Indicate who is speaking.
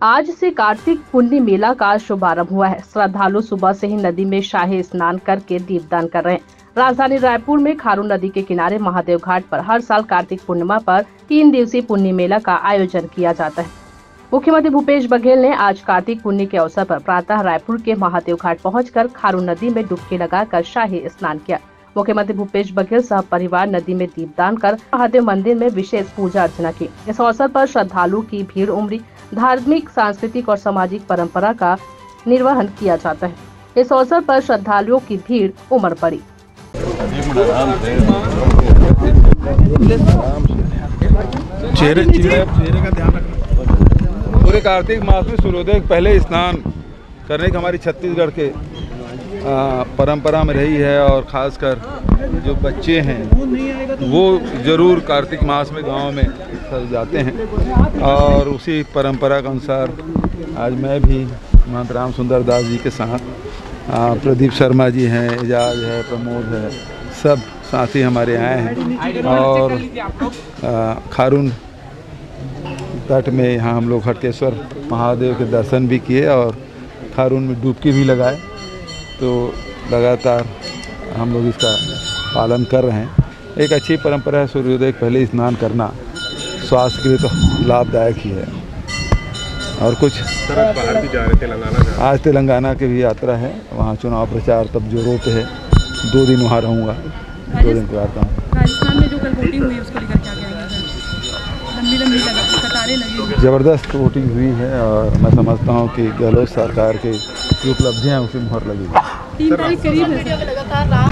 Speaker 1: आज से कार्तिक पुण्य मेला का शुभारंभ हुआ है। श्रद्धालु सुबह से ही नदी में शाही स्नान करके दीपदान कर रहे हैं। राजधानी रायपुर में खारून नदी के किनारे महादेव घाट पर हर साल कार्तिक पूर्णिमा पर 3 दिवसीय पुण्य मेला का आयोजन किया जाता है। मुख्यमंत्री भूपेश बघेल ने आज कार्तिक पुण्य के अवसर पर प्रातः रायपुर के महादेव घाट पहुंचकर खारून नदी में डुबकी लगाकर शाही स्नान किया। मुख्यमंत्री भूपेश बघेल सह परिवार नदी में दीपदान कर महादेव मंदिर में विशेष पूजा अर्चना की। इस अवसर पर श्रद्धालुओं की भीड़ उमड़ी। धार्मिक, सांस्कृतिक और सामाजिक परंपरा का निर्वहन किया जाता है। इस अवसर पर श्रद्धालुओं की भीड़ उमड़ पड़ी।
Speaker 2: चेहरे का ध्यान रखना। पूरे कार्तिक मास में सूर्योदय पहले स्नान करने की हमारी छत्तीसगढ़ के परंपरा में रही है, और ख़ासकर जो बच्चे हैं वो ज़रूर कार्तिक मास में गांव में जाते हैं, और उसी परंपरा के अनुसार आज मैं भी महंत राम सुंदर दास जी के साथ, प्रदीप शर्मा जी हैं, एजाज है, प्रमोद है, सब साथी हमारे आए हैं, और खारून तट में यहाँ हम लोग हटकेश्वर महादेव के दर्शन भी किए और खारून में डुबकी भी लगाए। तो लगातार हम लोग इसका पालन कर रहे हैं। एक अच्छी परंपरा है सूर्योदय पहले स्नान करना, स्वास्थ्य के लिए तो लाभदायक ही है। और कुछ
Speaker 3: बाहर भी जा रहे तेलंगाना,
Speaker 2: आज तेलंगाना की भी यात्रा है, वहाँ चुनाव प्रचार तब जोरों पे है। 2 दिन वहाँ रहूँगा, 2 दिन के बाद आऊँगा।
Speaker 4: राजस्थान में जो कल वोटिंग हुई उसको लेकर क्या कहेंगे? लंबी कतारें लगी,
Speaker 2: ज़बरदस्त वोटिंग हुई है, और मैं समझता हूँ कि गहलोत सरकार की जो उपलब्धियाँ हैं उसे मुहर लगेगी।
Speaker 4: 3 तारीख करीब है।